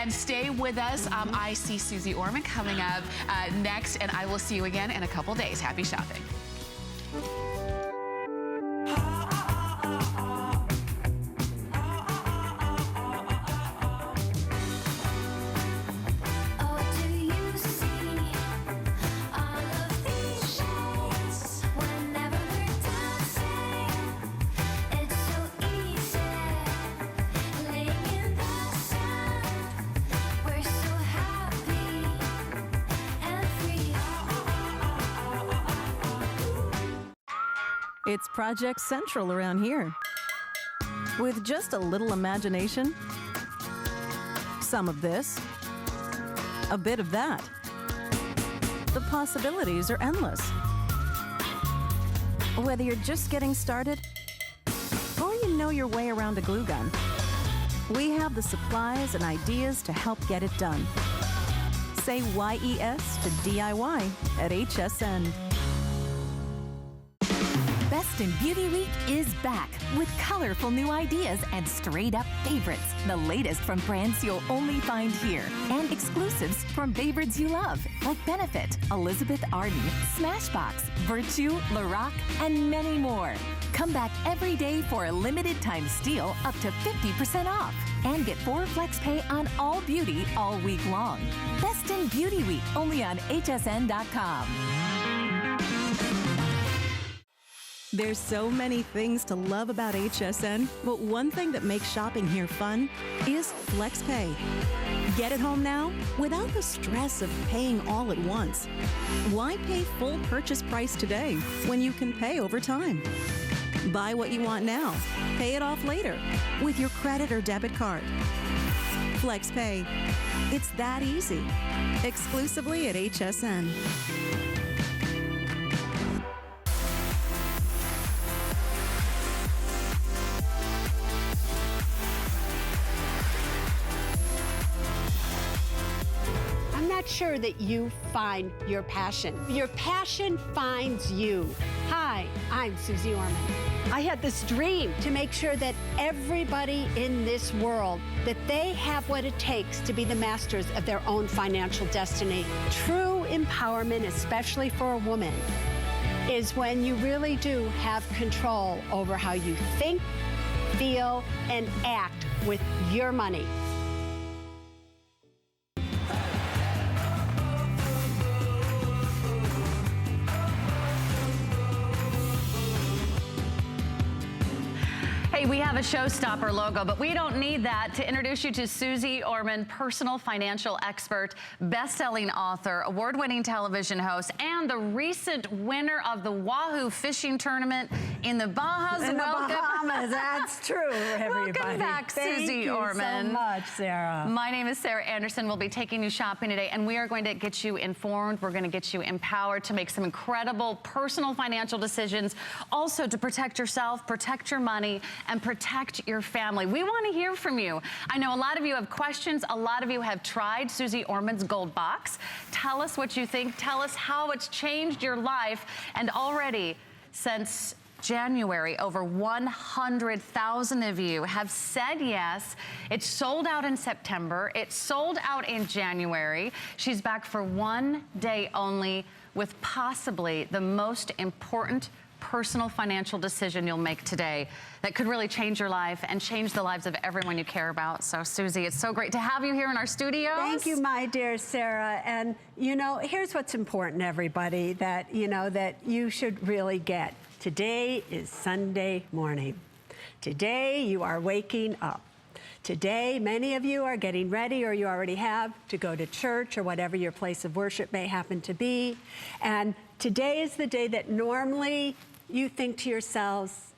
And stay with us. I see Suze Orman coming up next, and I will see you again in a couple days. Happy shopping. It's Project Central around here. With just a little imagination, some of this, a bit of that. The possibilities are endless. Whether you're just getting started or you know your way around a glue gun, we have the supplies and ideas to help get it done. Say YES to DIY at HSN. Best in Beauty Week is back with colorful new ideas and straight-up favorites. The latest from brands you'll only find here. And exclusives from favorites you love, like Benefit, Elizabeth Arden, Smashbox, Virtue, Lorac, and many more. Come back every day for a limited-time steal up to 50% off. And get 4 FlexPay on all beauty all week long. Best in Beauty Week, only on hsn.com. There's so many things to love about HSN, but one thing that makes shopping here fun is FlexPay. Get it home now without the stress of paying all at once. Why pay full purchase price today when you can pay over time? Buy what you want now, pay it off later with your credit or debit card. FlexPay. It's that easy. Exclusively at HSN. Sure that you find your passion. Your passion finds you. Hi, I'm Suze Orman. I had this dream to make sure that everybody in this world, that they have what it takes to be the masters of their own financial destiny. True empowerment, especially for a woman, is when you really do have control over how you think, feel, and act with your money. We have a showstopper logo, but we don't need that to introduce you to Suze Orman, personal financial expert, best-selling author, award-winning television host, and the recent winner of the Wahoo fishing tournament in the Bahamas. In the Bahamas, that's true, everybody. Welcome back, Suze Orman. Thank you so much, Sarah. My name is Sarah Anderson. We'll be taking you shopping today, and we are going to get you informed. We're going to get you empowered to make some incredible personal financial decisions, also to protect yourself, protect your money, and protect your family. We want to hear from you. I know a lot of you have questions. A lot of you have tried Suze Orman's Gold Box. Tell us what you think. Tell us how it's changed your life. And already, since January, over 100,000 of you have said yes. It sold out in September. It sold out in January. She's back for one day only with possibly the most important personal financial decision you'll make today that could really change your life and change the lives of everyone you care about. So Suze, it's so great to have you here in our studios. Thank you, my dear Sarah. And you know, here's what's important, everybody, that you should really get. Today is Sunday morning. Today you are waking up. Today, many of you are getting ready, or you already have, to go to church or whatever your place of worship may happen to be. And today is the day that normally you think to yourselves,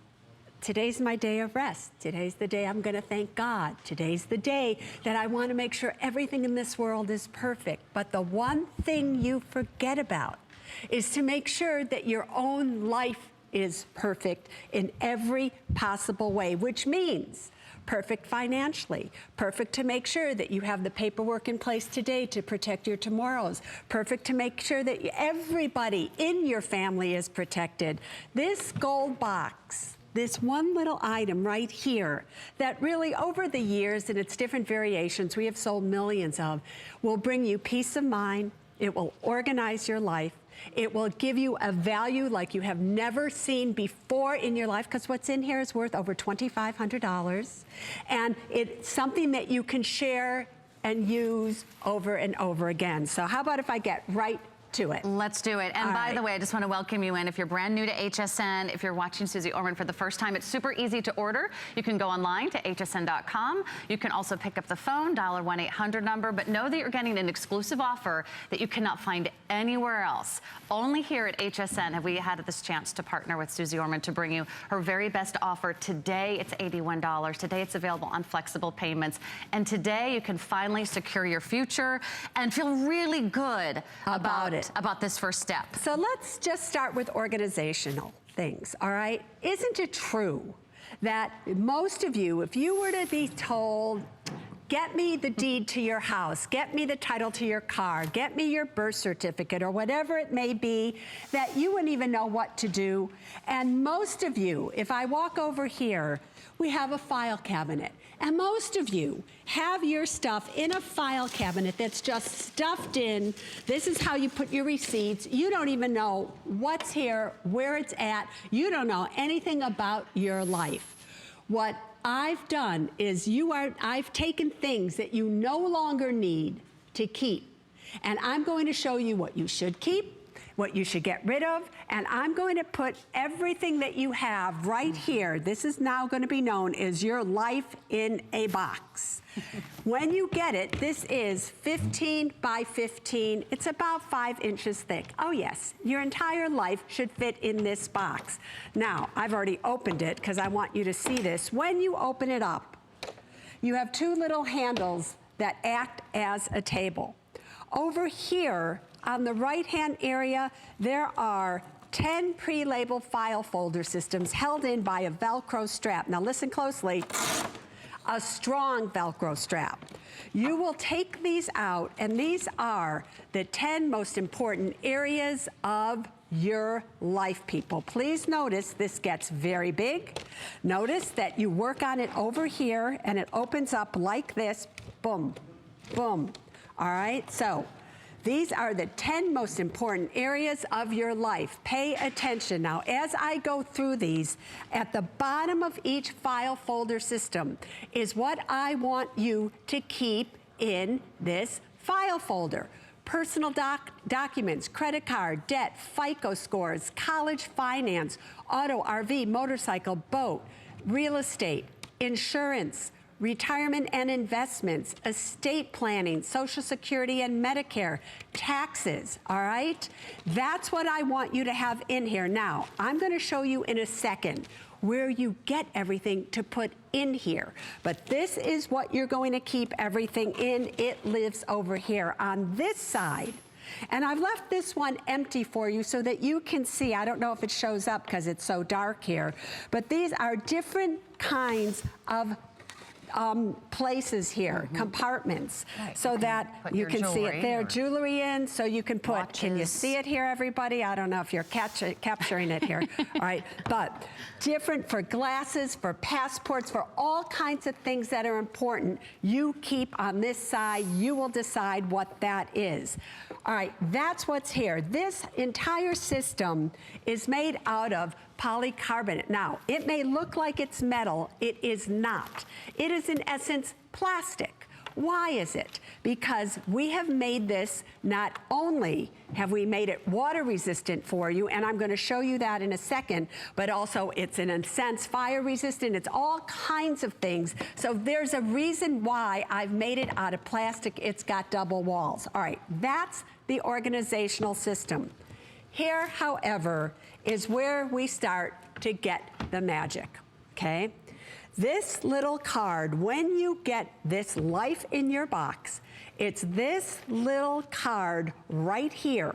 today's my day of rest. Today's the day I'm going to thank God. Today's the day that I want to make sure everything in this world is perfect. But the one thing you forget about is to make sure that your own life is perfect in every possible way, which means perfect financially, perfect to make sure that you have the paperwork in place today to protect your tomorrows, perfect to make sure that everybody in your family is protected. This gold box this one little item right here that really over the years and its different variations we have sold millions of will bring you peace of mind. It will organize your life. It will give you a value like you have never seen before in your life, because what's in here is worth over $2,500. And it's something that you can share and use over and over again. So how about if I get right to it? Let's do it. And by the way, I just want to welcome you in. If you're brand new to HSN, if you're watching Suze Orman for the first time, it's super easy to order. You can go online to hsn.com. You can also pick up the phone, dial our 1-800 number, but know that you're getting an exclusive offer that you cannot find anywhere else. Only here at HSN have we had this chance to partner with Suze Orman to bring you her very best offer. Today, it's $81. Today, it's available on flexible payments. And today, you can finally secure your future and feel really good about this first step. So let's just start with organizational things, all right? Isn't it true that most of you, if you were to be told, get me the deed to your house, get me the title to your car, get me your birth certificate, or whatever it may be, that you wouldn't even know what to do? And most of you, if I walk over here, we have a file cabinet. And most of you have your stuff in a file cabinet that's just stuffed in. This is how you put your receipts. You don't even know what's here, where it's at. You don't know anything about your life. What I've done is I've taken things that you no longer need to keep. And I'm going to show you what you should keep, what you should get rid of, and I'm going to put everything that you have right here. This is now going to be known as your life in a box. When you get it, this is 15 by 15. It's about 5 inches thick. Oh yes, your entire life should fit in this box. Now, I've already opened it because I want you to see this. When you open it up, you have 2 little handles that act as a table. Over here, on the right-hand area, there are 10 pre-labeled file folder systems held in by a Velcro strap. Now listen closely, a strong Velcro strap. You will take these out, and these are the 10 most important areas of your life, people. Please notice this gets very big. Notice that you work on it over here, and it opens up like this, boom, boom. All right, so these are the 10 most important areas of your life. Pay attention. Now, as I go through these, at the bottom of each file folder system is what I want you to keep in this file folder. Personal documents, credit card, debt, FICO scores, college finance, auto, RV, motorcycle, boat, real estate, insurance, retirement and investments, estate planning, Social Security and Medicare, taxes, all right? That's what I want you to have in here. Now, I'm going to show you in a second where you get everything to put in here. But this is what you're going to keep everything in. It lives over here on this side. And I've left this one empty for you so that you can see. I don't know if it shows up because it's so dark here, but these are different kinds of places here, compartments, right, so that you can see it there. Jewelry in, so you can put, watches. Can you see it here, everybody? I don't know if you're capturing it here, all right? But different for glasses, for passports, for all kinds of things that are important, you keep on this side. You will decide what that is. All right, that's what's here. This entire system is made out of polycarbonate. Now, it may look like it's metal. It is not. It is, in essence, plastic. Why is it? Because we have made this, not only have we made it water resistant for you, and I'm going to show you that in a second, but also it's in a sense fire resistant. It's all kinds of things. So there's a reason why I've made it out of plastic. It's got double walls. All right, that's the organizational system. Here, however, is where we start to get the magic, okay? This little card, when you get this life in your box, it's this little card right here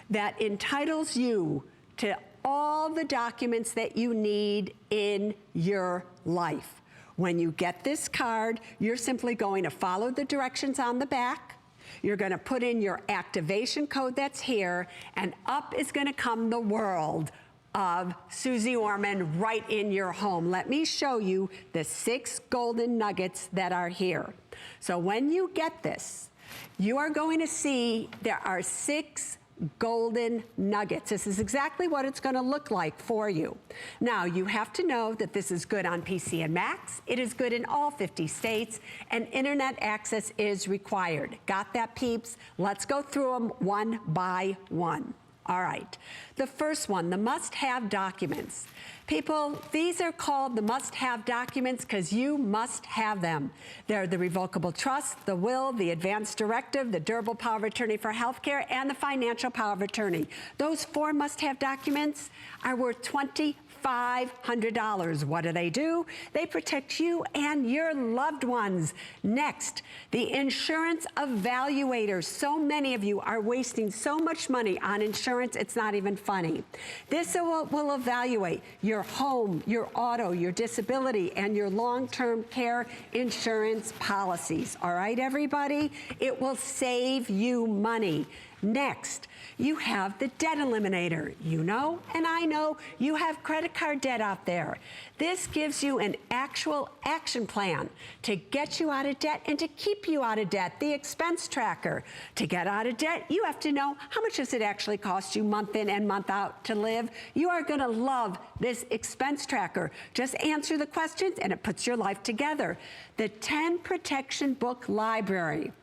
that entitles you to all the documents that you need in your life. When you get this card, you're simply going to follow the directions on the back. You're going to put in your activation code that's here, and up is going to come the world of Suze Orman right in your home. Let me show you the 6 golden nuggets that are here. So when you get this, you are going to see there are 6 golden nuggets. This is exactly what it's going to look like for you. Now, you have to know that this is good on PC and Macs. It is good in all 50 states, and internet access is required. Got that, peeps? Let's go through them one by one. All right. The first one, the must-have documents. People, these are called the must-have documents because you must have them. They're the revocable trust, the will, the advance directive, the durable power of attorney for healthcare, and the financial power of attorney. Those 4 must-have documents are worth $2,500. What do? They protect you and your loved ones. Next, the insurance evaluator. So many of you are wasting so much money on insurance, it's not even funny. This will evaluate your home, your auto, your disability, and your long-term care insurance policies. All right, everybody? It will save you money. Next, you have the debt eliminator. You know, and I know, you have credit card debt out there. This gives you an actual action plan to get you out of debt and to keep you out of debt. The expense tracker. To get out of debt, you have to know how much does it actually cost you month in and month out to live. You are going to love this expense tracker. Just answer the questions and it puts your life together. The 10 Protection Book Library.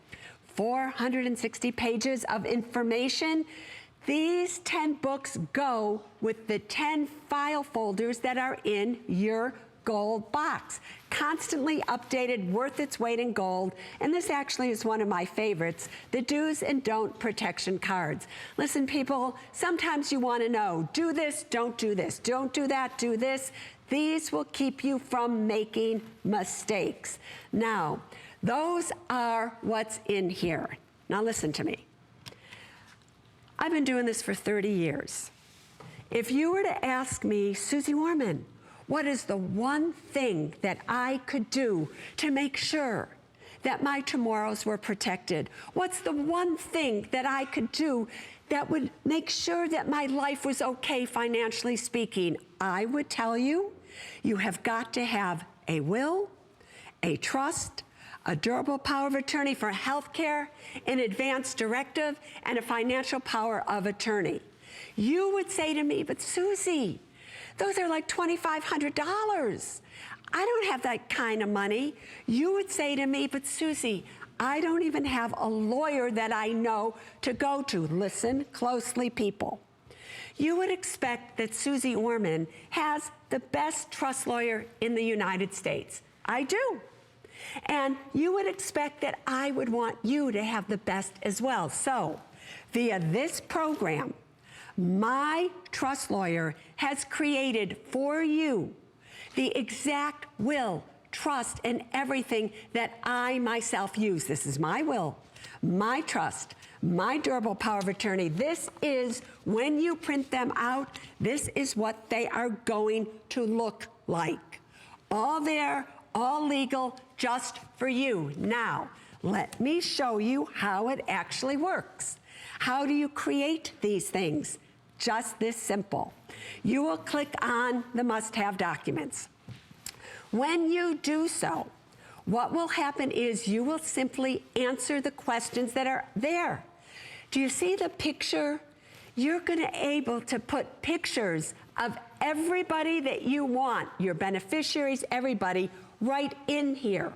460 pages of information. These 10 books go with the 10 file folders that are in your gold box. Constantly updated, worth its weight in gold. And this actually is one of my favorites, the do's and don't protection cards. Listen, people, sometimes you want to know, do this, don't do this, don't do that, do this. These will keep you from making mistakes. Now, those are what's in here. Now listen to me. I've been doing this for 30 years. If you were to ask me, Suze Orman, what is the one thing that I could do to make sure that my tomorrows were protected? What's the one thing that I could do that would make sure that my life was okay financially speaking? I would tell you, you have got to have a will, a trust, a durable power of attorney for health care, an advance directive, and a financial power of attorney. You would say to me, but Suze, those are like $2,500. I don't have that kind of money. You would say to me, but Suze, I don't even have a lawyer that I know to go to. Listen closely, people. You would expect that Suze Orman has the best trust lawyer in the United States. I do. And you would expect that I would want you to have the best as well. So, via this program, my trust lawyer has created for you the exact will, trust, and everything that I myself use. This is my will, my trust, my durable power of attorney. This is, when you print them out, this is what they are going to look like. All there, all legal, just for you. Now, let me show you how it actually works. How do you create these things? Just this simple. You will click on the must-have documents. When you do so, what will happen is you will simply answer the questions that are there. Do you see the picture? You're going to be able to put pictures of everybody that you want, your beneficiaries, everybody, right in here.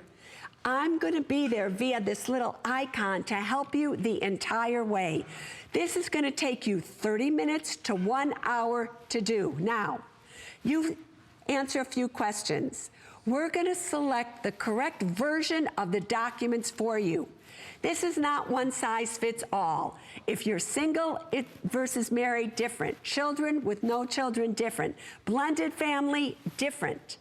I'm going to be there via this little icon to help you the entire way. This is going to take you 30 minutes to 1 hour to do. Now, you answer a few questions. We're going to select the correct version of the documents for you. This is not one size fits all. If you're single versus married, different. Children with no children, different. Blended family, different.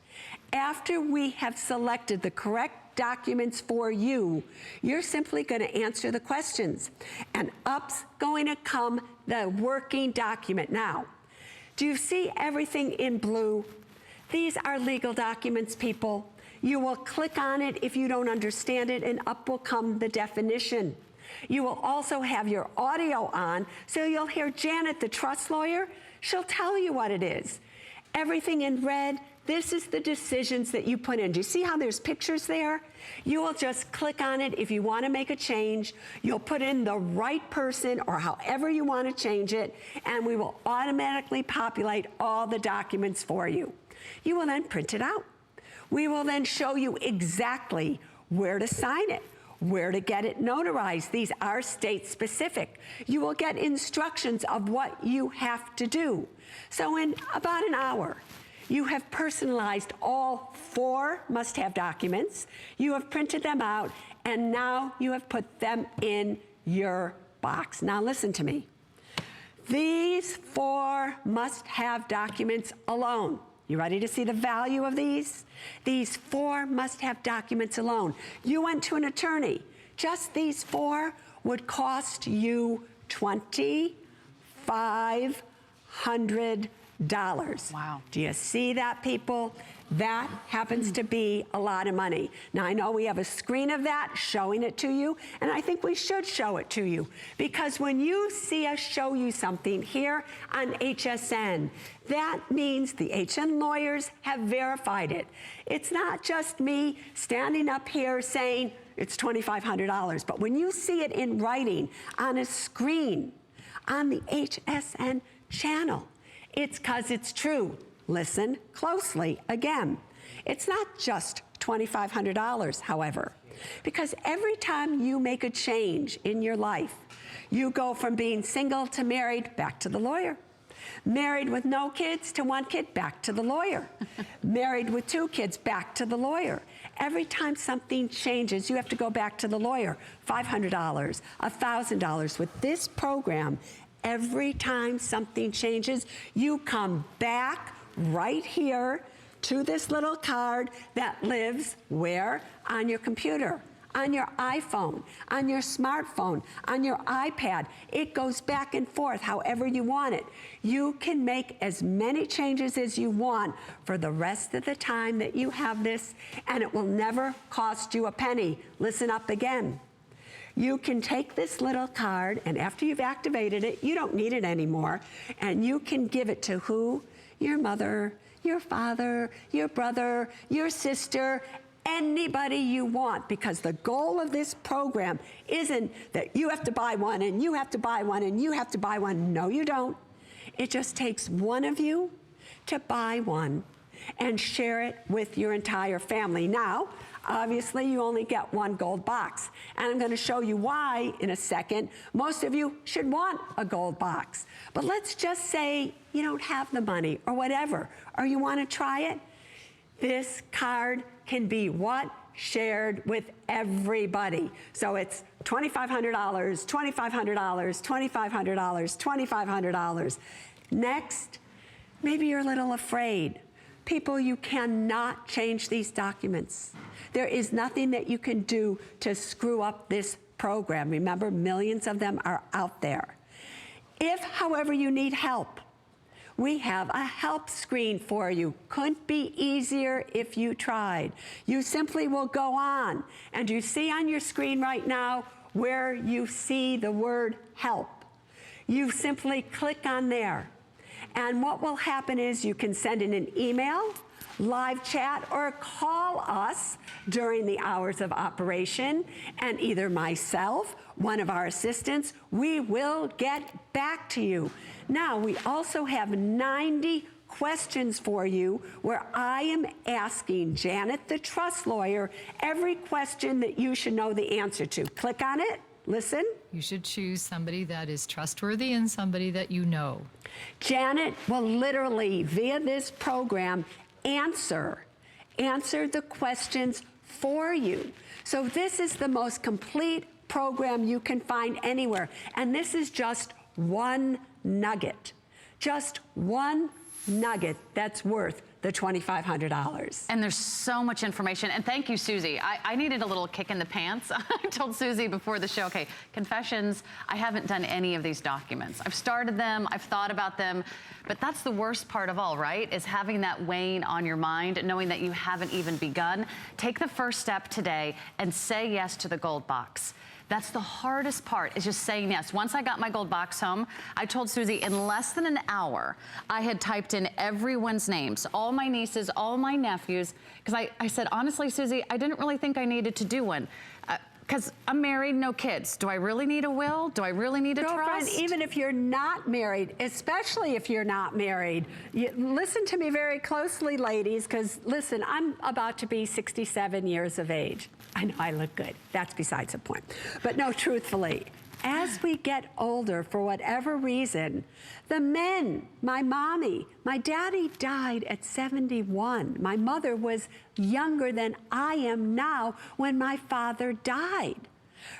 After we have selected the correct documents for you, you're simply going to answer the questions. And up's going to come the working document. Now, do you see everything in blue? These are legal documents, people. You will click on it if you don't understand it, and up will come the definition. You will also have your audio on, so you'll hear Janet, the trust lawyer, she'll tell you what it is. Everything in red, this is the decisions that you put in. Do you see how there's pictures there? You will just click on it if you want to make a change. You'll put in the right person or however you want to change it, and we will automatically populate all the documents for you. You will then print it out. We will then show you exactly where to sign it, where to get it notarized. These are state specific. You will get instructions of what you have to do. So in about an hour, you have personalized all 4 must-have documents. You have printed them out, and now you have put them in your box. Now listen to me. These 4 must-have documents alone, you ready to see the value of these? These 4 must-have documents alone. You went to an attorney. Just these 4 would cost you $2,500. Wow. Do you see that, people? That happens to be a lot of money. Now, I know we have a screen of that showing it to you, and I think we should show it to you, because when you see us show you something here on HSN, that means the HSN lawyers have verified it. It's not just me standing up here saying it's $2,500, but when you see it in writing on a screen on the HSN channel, it's because it's true. Listen closely again. It's not just $2,500, however, because every time you make a change in your life, you go from being single to married, back to the lawyer. Married with no kids to 1 kid, back to the lawyer. Married with 2 kids, back to the lawyer. Every time something changes, you have to go back to the lawyer. $500, $1,000. With this program, every time something changes, you come back right here to this little card that lives where? On your computer, on your iPhone, on your smartphone, on your iPad. It goes back and forth however you want it. You can make as many changes as you want for the rest of the time that you have this, and it will never cost you a penny. Listen up again. You can take this little card, and after you've activated it, you don't need it anymore, and you can give it to who? Your mother, your father, your brother, your sister, anybody you want, because the goal of this program isn't that you have to buy one, and you have to buy one, and you have to buy one. No, you don't. It just takes one of you to buy one and share it with your entire family. Now, obviously, you only get 1 gold box, and I'm going to show you why in a second. Most of you should want a gold box, but let's just say you don't have the money or whatever, or you want to try it. This card can be what? Shared with everybody. So it's $2,500, $2,500, $2,500, $2,500. Next, maybe you're a little afraid. People, you cannot change these documents. There is nothing that you can do to screw up this program. Remember, millions of them are out there. If, however, you need help, we have a help screen for you. Couldn't be easier if you tried. You simply will go on, and you see on your screen right now where you see the word help. You simply click on there. And what will happen is you can send in an email, live chat, or call us during the hours of operation, and either myself, one of our assistants, we will get back to you. Now, we also have 90 questions for you where I am asking Janet, the trust lawyer, every question that you should know the answer to. Click on it. Listen. You should choose somebody that is trustworthy and somebody that you know. Janet will literally, via this program, answer the questions for you. So this is the most complete program you can find anywhere. And this is just one nugget. Just one nugget that's worth the $2,500. And there's so much information. And thank you, Susie. I needed a little kick in the pants. I told Susie before the show, okay, confessions, I haven't done any of these documents. I've started them, I've thought about them, but that's the worst part of all, right? Is having that weighing on your mind, knowing that you haven't even begun. Take the first step today and say yes to the gold box. That's the hardest part, is just saying yes. Once I got my gold box home, I told Susie in less than an hour, I had typed in everyone's names, all my nieces, all my nephews, because I said, honestly, Susie, I didn't really think I needed to do one. Because I'm married, no kids. Do I really need a will? Do I really need a Girlfriend, trust? even if you're not married, especially if you're not married, listen to me very closely, ladies, because listen, I'm about to be 67 years of age. I know I look good. That's besides the point. But no, truthfully, as we get older, for whatever reason, the men, my mommy, my daddy died at 71. My mother was younger than I am now when my father died.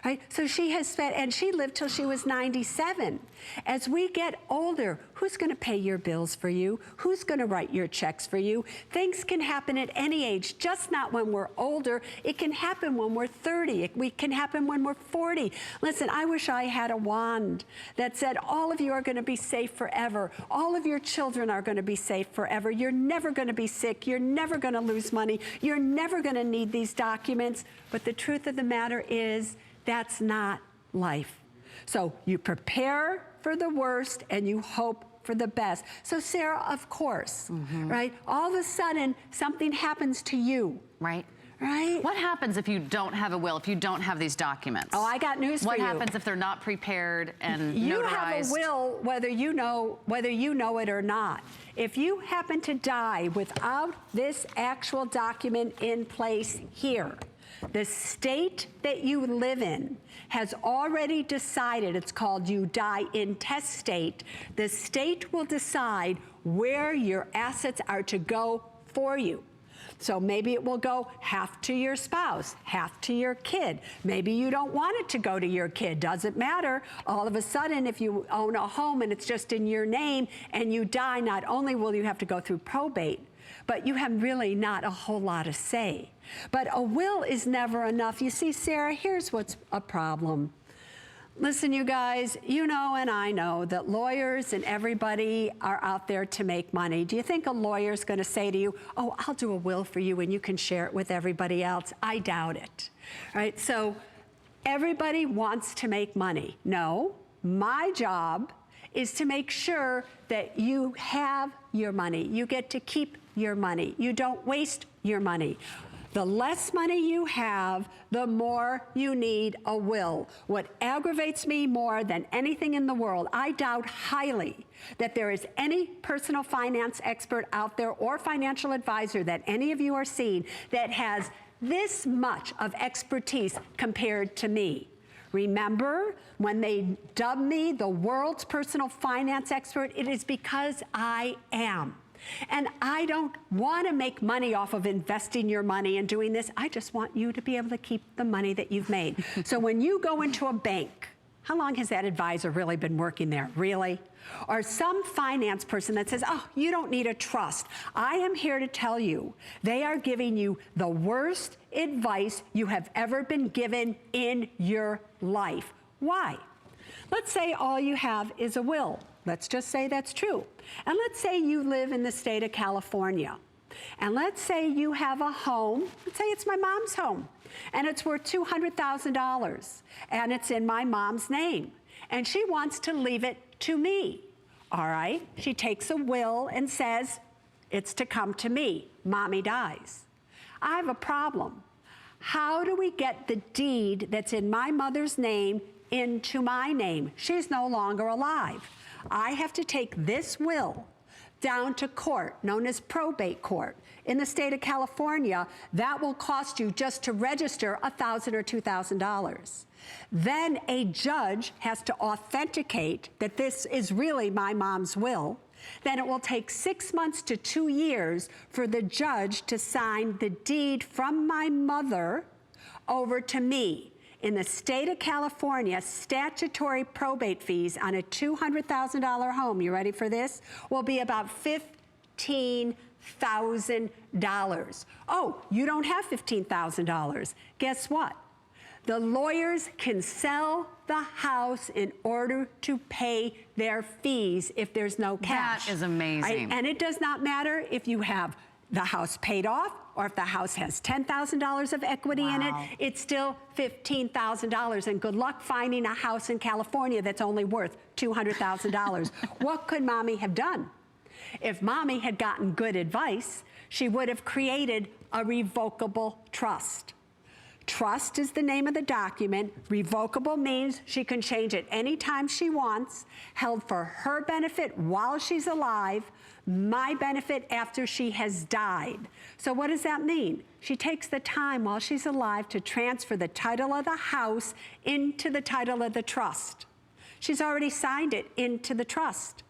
Right? So she has spent, and she lived till she was 97. As we get older, who's going to pay your bills for you? Who's going to write your checks for you? Things can happen at any age, just not when we're older. It can happen when we're 30. It can happen when we're 40. Listen, I wish I had a wand that said, all of you are going to be safe forever. All of your children are going to be safe forever. You're never going to be sick. You're never going to lose money. You're never going to need these documents. But the truth of the matter is, that's not life. So you prepare for the worst and you hope for the best. So Sarah, of course, right? All of a sudden, something happens to you. Right. Right? What happens if you don't have a will, if you don't have these documents? Oh, I got news for you. What happens if they're not prepared and you notarized? have a will whether you know it or not. If you happen to die without this actual document in place here, the state that you live in has already decided, it's called you die intestate. The state will decide where your assets are to go for you. So maybe it will go half to your spouse, half to your kid. Maybe you don't want it to go to your kid. Doesn't matter. All of a sudden, if you own a home and it's just in your name and you die, not only will you have to go through probate, but you have really not a whole lot to say. But a will is never enough. You see, Sarah, here's what's a problem. Listen, you guys, you know and I know that lawyers and everybody are out there to make money. Do you think a lawyer's going to say to you, oh, I'll do a will for you and you can share it with everybody else? I doubt it. Right? So everybody wants to make money. No, my job is to make sure that you have your money. You get to keep your money. You don't waste your money. The less money you have, the more you need a will. What aggravates me more than anything in the world, I doubt highly that there is any personal finance expert out there or financial advisor that any of you are seeing that has this much of expertise compared to me. Remember, when they dubbed me the world's personal finance expert, it is because I am. And I don't want to make money off of investing your money and doing this. I just want you to be able to keep the money that you've made. So when you go into a bank, how long has that advisor really been working there? Really? Or some finance person that says, oh, you don't need a trust. I am here to tell you, they are giving you the worst advice you have ever been given in your life. Why? Let's say all you have is a will. Let's just say that's true. And let's say you live in the state of California. And let's say you have a home. Let's say it's my mom's home. And it's worth $200,000. And it's in my mom's name. And she wants to leave it to me. All right? She takes a will and says, it's to come to me. Mommy dies. I have a problem. How do we get the deed that's in my mother's name into my name? She's no longer alive. I have to take this will down to court, known as probate court. In the state of California, that will cost you just to register $1,000 or $2,000. Then a judge has to authenticate that this is really my mom's will. Then it will take 6 months to 2 years for the judge to sign the deed from my mother over to me. In the state of California, statutory probate fees on a $200,000 home, you ready for this, will be about $15,000. Oh, you don't have $15,000. Guess what? The lawyers can sell the house in order to pay their fees if there's no cash. That is amazing. And it does not matter if you have the house paid off, or if the house has $10,000 of equity in it, it's still $15,000. And good luck finding a house in California that's only worth $200,000. What could mommy have done? If mommy had gotten good advice, she would have created a revocable trust. Trust is the name of the document. Revocable means she can change it anytime she wants, held for her benefit while she's alive, my benefit after she has died. So what does that mean? She takes the time while she's alive to transfer the title of the house into the title of the trust. She's already signed it into the trust.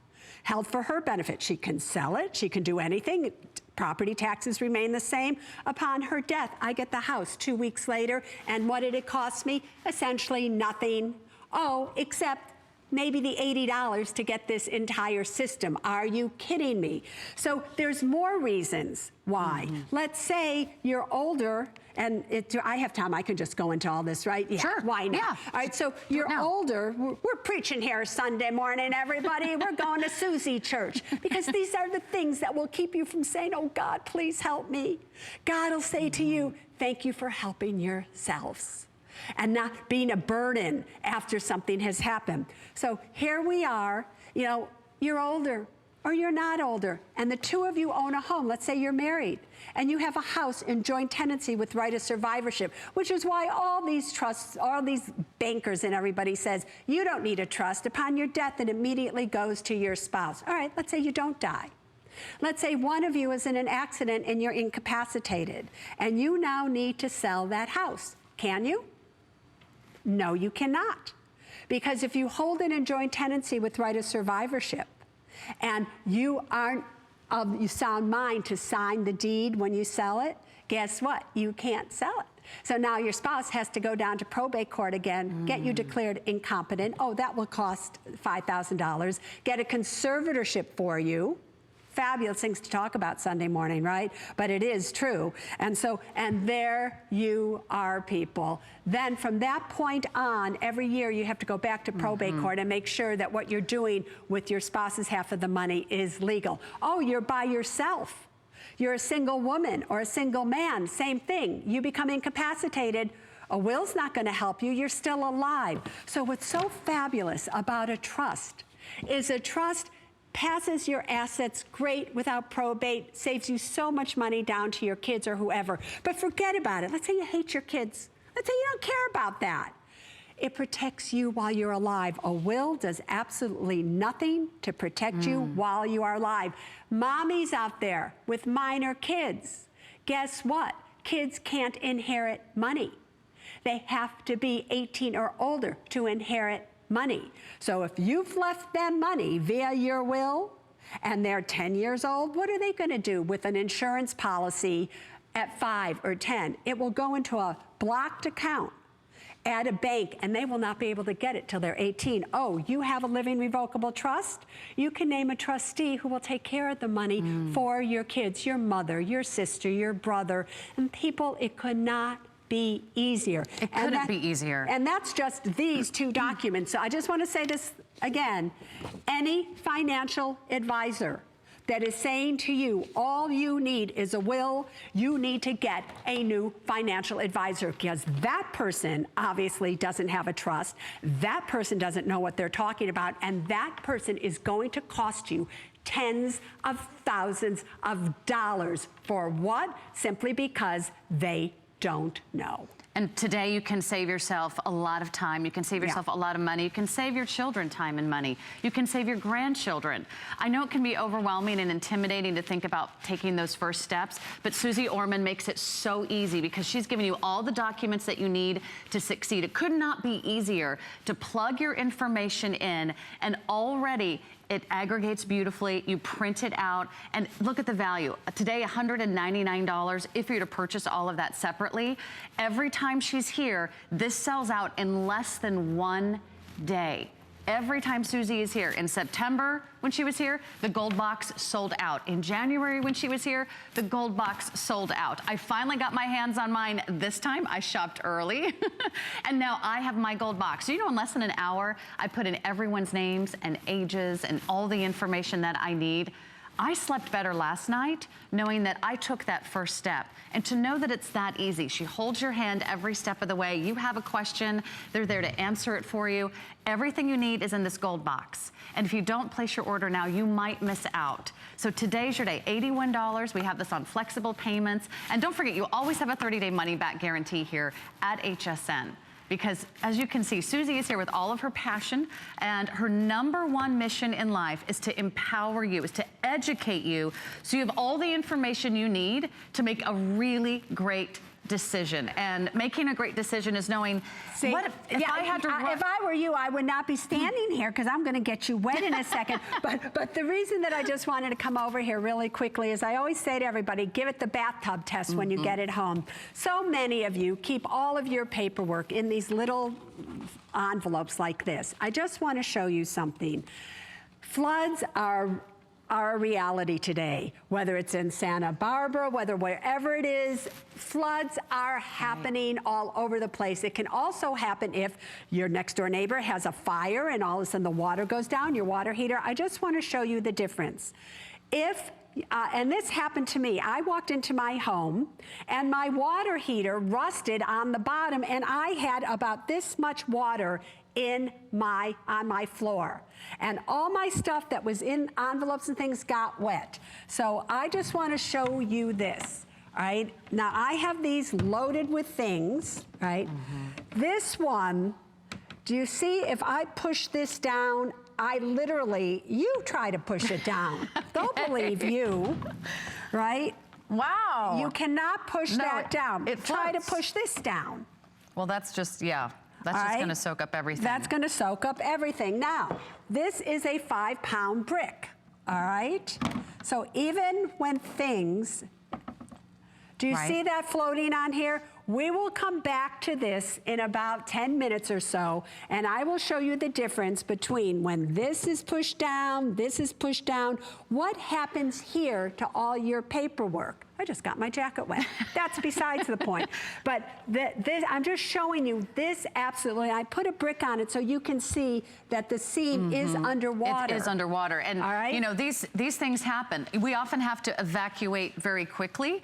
Held for her benefit. She can sell it, she can do anything. Property taxes remain the same. Upon her death, I get the house 2 weeks later, and what did it cost me? Essentially nothing. Oh, except maybe the $80 to get this entire system. Are you kidding me? So there's more reasons why. Let's say you're older, and I have time, I can just go into all this, right? Yeah, sure. Why not? Yeah. All right, so you're older. We're preaching here Sunday morning, everybody. We're going to Suze Church, because these are the things that will keep you from saying, oh God, please help me. God will say to you, thank you for helping yourselves, and not being a burden after something has happened. So here we are, you know, you're older or you're not older, and the two of you own a home. Let's say you're married and you have a house in joint tenancy with right of survivorship, which is why all these trusts, all these bankers and everybody says, you don't need a trust. Upon your death, it immediately goes to your spouse. All right, let's say you don't die. Let's say one of you is in an accident and you're incapacitated, and you now need to sell that house. Can you? No, you cannot. Because if you hold it in joint tenancy with right of survivorship, and you aren't of sound mind to sign the deed when you sell it, guess what? You can't sell it. So now your spouse has to go down to probate court again, get you declared incompetent. Oh, that will cost $5,000. Get a conservatorship for you. Fabulous things to talk about Sunday morning, right? But it is true. And so, and there you are, people. Then from that point on, every year you have to go back to probate court and make sure that what you're doing with your spouse's half of the money is legal. Oh, you're by yourself. You're a single woman or a single man, same thing. You become incapacitated, a will's not going to help you, you're still alive. So what's so fabulous about a trust is a trust passes your assets great without probate, saves you so much money down to your kids or whoever. But forget about it. Let's say you hate your kids. Let's say you don't care about that. It protects you while you're alive. A will does absolutely nothing to protect you while you are alive. Mommies out there with minor kids, guess what? Kids can't inherit money. They have to be 18 or older to inherit money. So if you've left them money via your will and they're 10 years old, what are they going to do with an insurance policy at 5 or 10? It will go into a blocked account at a bank, and they will not be able to get it till they're 18. Oh, you have a living revocable trust? You can name a trustee who will take care of the money for your kids, your mother, your sister, your brother. And people, it could not be easier. It couldn't be easier. And that's just these two documents. So I just want to say this again. Any financial advisor that is saying to you, all you need is a will, you need to get a new financial advisor, because that person obviously doesn't have a trust, that person doesn't know what they're talking about, and that person is going to cost you tens of thousands of dollars. For what? Simply because they don't know. And today you can save yourself a lot of time. You can save yourself a lot of money. You can save your children time and money. You can save your grandchildren. I know it can be overwhelming and intimidating to think about taking those first steps, but Suze Orman makes it so easy, because she's giving you all the documents that you need to succeed. It could not be easier to plug your information in, and already it aggregates beautifully. You print it out, and look at the value. Today, $199 if you're to purchase all of that separately. Every time she's here, this sells out in less than 1 day. Every time Suze is here. In September, when she was here, the gold box sold out. In January, when she was here, the gold box sold out. I finally got my hands on mine this time. I shopped early, and now I have my gold box. So, you know, in less than an hour, I put in everyone's names and ages and all the information that I need. I slept better last night knowing that I took that first step. And to know that it's that easy. She holds your hand every step of the way. You have a question, they're there to answer it for you. Everything you need is in this gold box. And if you don't place your order now, you might miss out. So today's your day, $81. We have this on flexible payments. And don't forget, you always have a 30-day money-back guarantee here at HSN. Because as you can see, Suze is here with all of her passion, and her #1 mission in life is to empower you, is to educate you, so you have all the information you need to make a really great decision. And making a great decision is knowing, what if I had to if I were you, I would not be standing here, because I'm going to get you wet in a second. But the reason that I just wanted to come over here really quickly is I always say to everybody, give it the bathtub test when you get it home. So many of you keep all of your paperwork in these little envelopes like this. I just want to show you something. Floods are a reality today, whether it's in Santa Barbara, wherever it is, floods are happening all over the place. It can also happen if your next door neighbor has a fire and all of a sudden the water goes down, your water heater. I just want to show you the difference. And this happened to me. I walked into my home and my water heater rusted on the bottom, and I had about this much water on my floor. And all my stuff that was in envelopes and things got wet. So I just want to show you this, all right? Now I have these loaded with things, right? This one, do you see if I push this down, you try to push it down. Don't believe you, right? Wow. You cannot push that down. Try to push this down. Well, that's just, yeah. That's just going to soak up everything. That's going to soak up everything. Now, this is a 5-pound brick, all right? So even when things, do you see that floating on here? We will come back to this in about 10 minutes or so, and I will show you the difference between when this is pushed down, what happens here to all your paperwork. I just got my jacket wet. That's besides the point. But this, I'm just showing you this absolutely. I put a brick on it so you can see that the seam is underwater. It is underwater. And you know, these things happen. We often have to evacuate very quickly.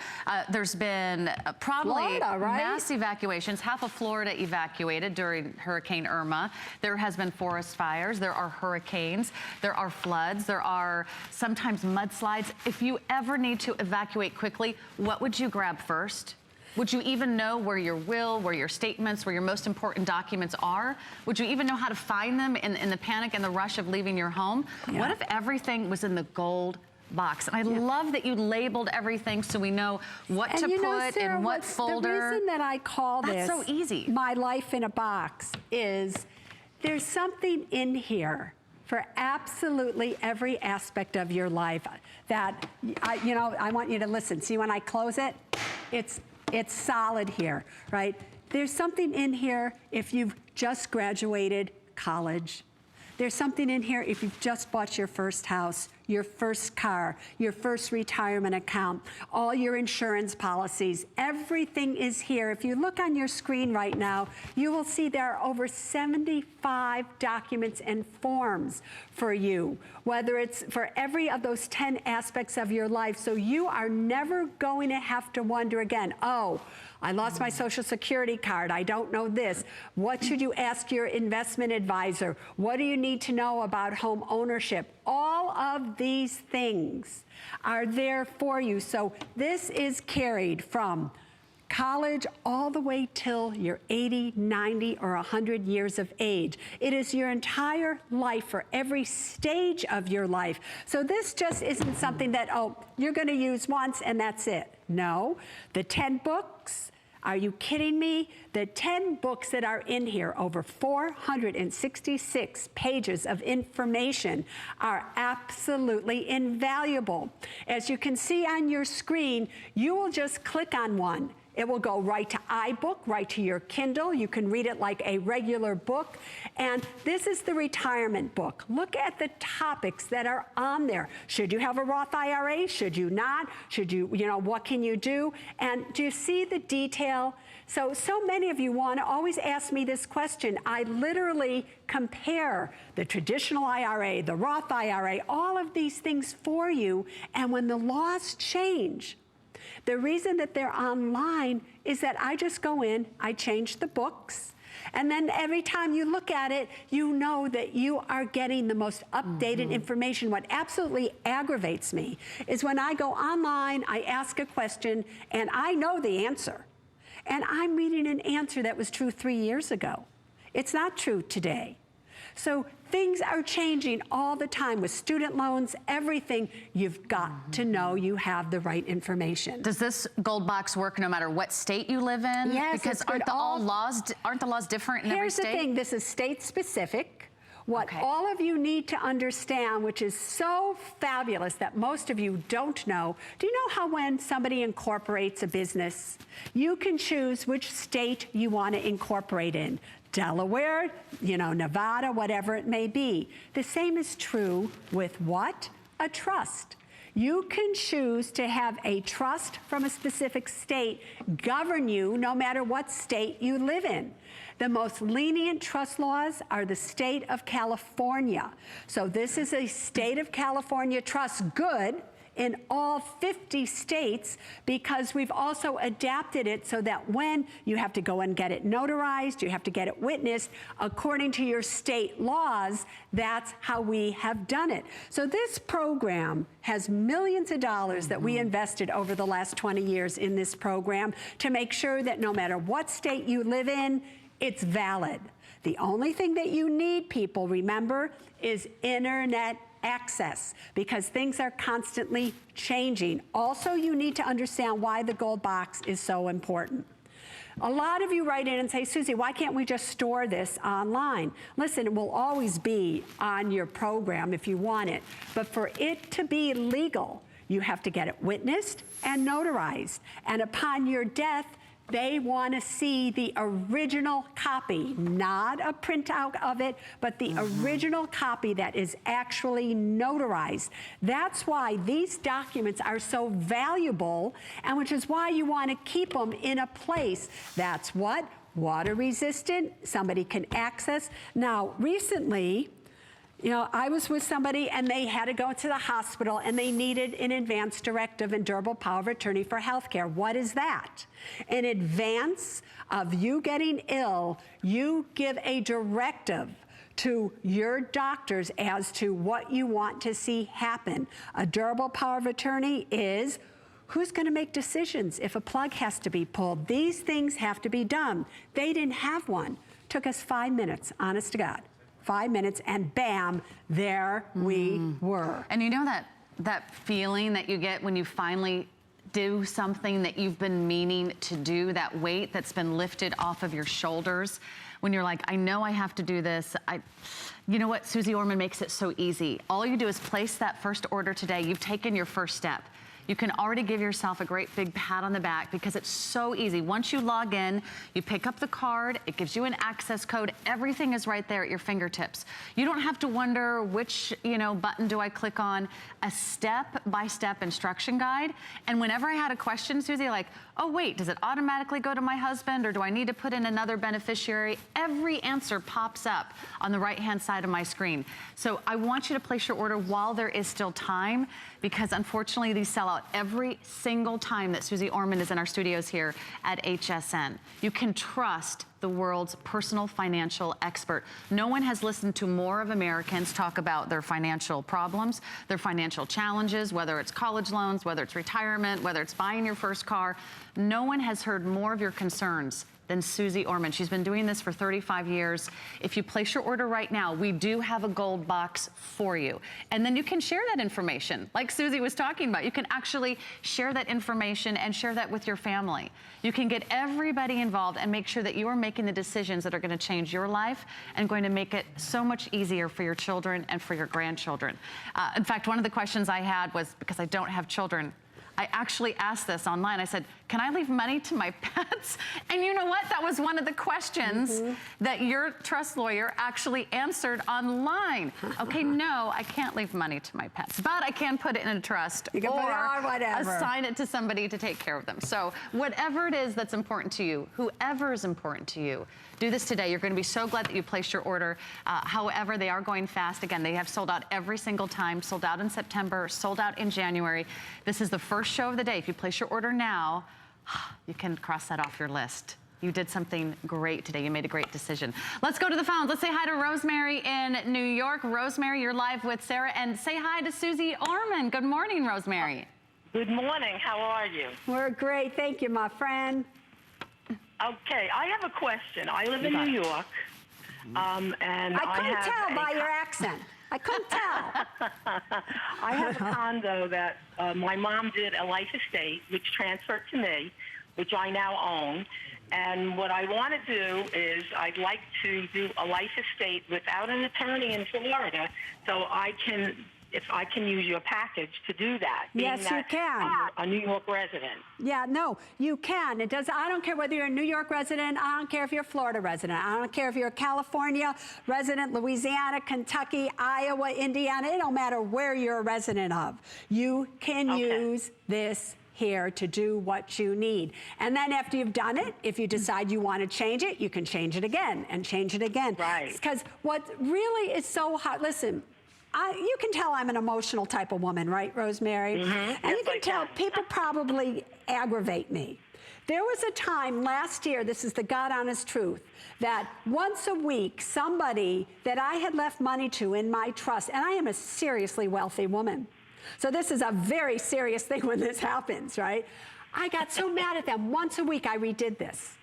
There's been probably mass evacuations. Half of Florida evacuated during Hurricane Irma. There has been forest fires. There are hurricanes. There are floods. There are sometimes mudslides. If you ever need to evacuate quickly, what would you grab first? Would you even know where your will, where your statements, where your most important documents are? Would you even know how to find them in the panic and the rush of leaving your home? What if everything was in the gold box? And I love that you labeled everything so we know what to put in what folder. The reason that I call this so easy. My life in a box is there's something in here for absolutely every aspect of your life that, I want you to listen. See, when I close it, it's solid here, right? There's something in here if you've just graduated college. There's something in here if you've just bought your first house, your first car, your first retirement account, all your insurance policies. Everything is here. If you look on your screen right now, you will see there are over 75 documents and forms for you, whether it's for every of those 10 aspects of your life. So you are never going to have to wonder again, oh, I lost my Social Security card. I don't know this. What should you ask your investment advisor? What do you need to know about home ownership? All of these things are there for you. So this is carried from college all the way till you're 80, 90, or 100 years of age. It is your entire life for every stage of your life. So this just isn't something that, oh, you're going to use once and that's it. No, the 10 books, are you kidding me? The 10 books that are in here, over 466 pages of information, are absolutely invaluable. As you can see on your screen, you will just click on one. It will go right to iBook, right to your Kindle. You can read it like a regular book. And this is the retirement book. Look at the topics that are on there. Should you have a Roth IRA? Should you not? Should you, what can you do? And do you see the detail? So many of you want to always ask me this question. I literally compare the traditional IRA, the Roth IRA, all of these things for you. And when the laws change, the reason that they're online is that I just go in, I change the books, and then every time you look at it, you know that you are getting the most updated information. What absolutely aggravates me is when I go online, I ask a question, and I know the answer. And I'm reading an answer that was true 3 years ago. It's not true today. So things are changing all the time with student loans, everything. You've got to know you have the right information. Does this gold box work no matter what state you live in? Yes, because it's good. aren't the laws different in every state? Here's the thing, this is state specific. What all of you need to understand, which is so fabulous that most of you don't know, do you know how when somebody incorporates a business, you can choose which state you want to incorporate in? Delaware, Nevada, whatever it may be. The same is true with what? A trust. You can choose to have a trust from a specific state govern you no matter what state you live in. The most lenient trust laws are the state of California. So this is a state of California trust good in all 50 states because we've also adapted it so that when you have to go and get it notarized, you have to get it witnessed, according to your state laws, that's how we have done it. So this program has millions of dollars that we invested over the last 20 years in this program to make sure that no matter what state you live in, it's valid. The only thing that you need, people, remember, is internet access because things are constantly changing. Also, you need to understand why the gold box is so important. A lot of you write in and say, Susie, why can't we just store this online? Listen, it will always be on your program if you want it, but for it to be legal, you have to get it witnessed and notarized. And upon your death, they want to see the original copy, not a printout of it, but the original copy that is actually notarized. That's why these documents are so valuable, and which is why you want to keep them in a place that's what? Water resistant, somebody can access. Now, recently, I was with somebody and they had to go to the hospital and they needed an advance directive and durable power of attorney for health care. What is that? In advance of you getting ill, you give a directive to your doctors as to what you want to see happen. A durable power of attorney is who's going to make decisions if a plug has to be pulled. These things have to be done. They didn't have one. Took us 5 minutes, honest to God. 5 minutes, and bam, there we were. And you know that feeling that you get when you finally do something that you've been meaning to do, that weight that's been lifted off of your shoulders, when you're like, I know I have to do this. You know what? Suze Orman makes it so easy. All you do is place that first order today. You've taken your first step. You can already give yourself a great big pat on the back because it's so easy. Once you log in, you pick up the card, it gives you an access code, everything is right there at your fingertips. You don't have to wonder which, button do I click on, a step-by-step instruction guide. And whenever I had a question, Susie, like, oh wait, does it automatically go to my husband or do I need to put in another beneficiary? Every answer pops up on the right-hand side of my screen. So I want you to place your order while there is still time because unfortunately these sell out every single time that Suze Orman is in our studios here at HSN. You can trust the world's personal financial expert. No one has listened to more of Americans talk about their financial problems, their financial challenges, whether it's college loans, whether it's retirement, whether it's buying your first car. No one has heard more of your concerns than Suze Orman. She's been doing this for 35 years. If you place your order right now, we do have a gold box for you. And then you can share that information, like Susie was talking about. You can actually share that information and share that with your family. You can get everybody involved and make sure that you are making the decisions that are going to change your life and going to make it so much easier for your children and for your grandchildren. In fact, one of the questions I had was, because I don't have children, I actually asked this online. I said, can I leave money to my pets? And you know what? That was one of the questions that your trust lawyer actually answered online. Okay, no, I can't leave money to my pets, but I can put it in a trust You can put it on whatever. assign it to somebody to take care of them. So whatever it is that's important to you, whoever is important to you, do this today. You're going to be so glad that you placed your order. However, they are going fast. Again, they have sold out every single time, sold out in September, sold out in January. This is the first show of the day. If you place your order now, you can cross that off your list. You did something great today. You made a great decision. Let's go to the phones. Let's say hi to Rosemary in New York. Rosemary, you're live with Sarah. And say hi to Suze Orman. Good morning, Rosemary. Good morning. How are you? We're great. Thank you, my friend. Okay, I have a question. I live in New York, and I couldn't have tell by your accent. I couldn't tell. I have a condo that my mom did a life estate, which transferred to me, which I now own. And what I want to do is I'd like to do a life estate without an attorney in Florida, so I can, if I can use your package to do that. Yes, you can. A New York resident. Yeah, no, you can. It does. I don't care whether you're a New York resident. I don't care if you're a Florida resident. I don't care if you're a California resident, Louisiana, Kentucky, Iowa, Indiana. It don't matter where you're a resident of. You can use this here to do what you need. And then after you've done it, if you decide you want to change it, you can change it again and change it again. Right. Because what really is so hard, listen, you can tell I'm an emotional type of woman, right, Rosemary? And yes, you can tell people probably aggravate me. There was a time last year, this is the God honest truth, that once a week, somebody that I had left money to in my trust, and I am a seriously wealthy woman, so this is a very serious thing when this happens, right? I got so mad at them. Once a week, I redid this.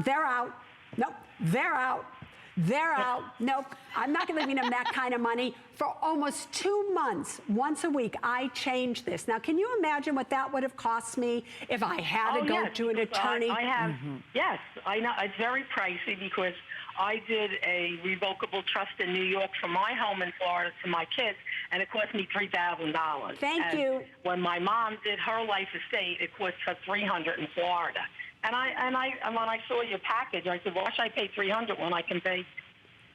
They're out. Nope, they're out. They're out. Nope, I'm not going to leave them that kind of money. For almost 2 months, once a week, I changed this. Now, can you imagine what that would have cost me if I had to go to an attorney? I have, yes, I know. It's very pricey because I did a revocable trust in New York from my home in Florida to my kids, and it cost me $3,000. Thank you. When my mom did her life estate, it cost her $300 in Florida. And when I saw your package, I said, why should I pay $300 when I can pay,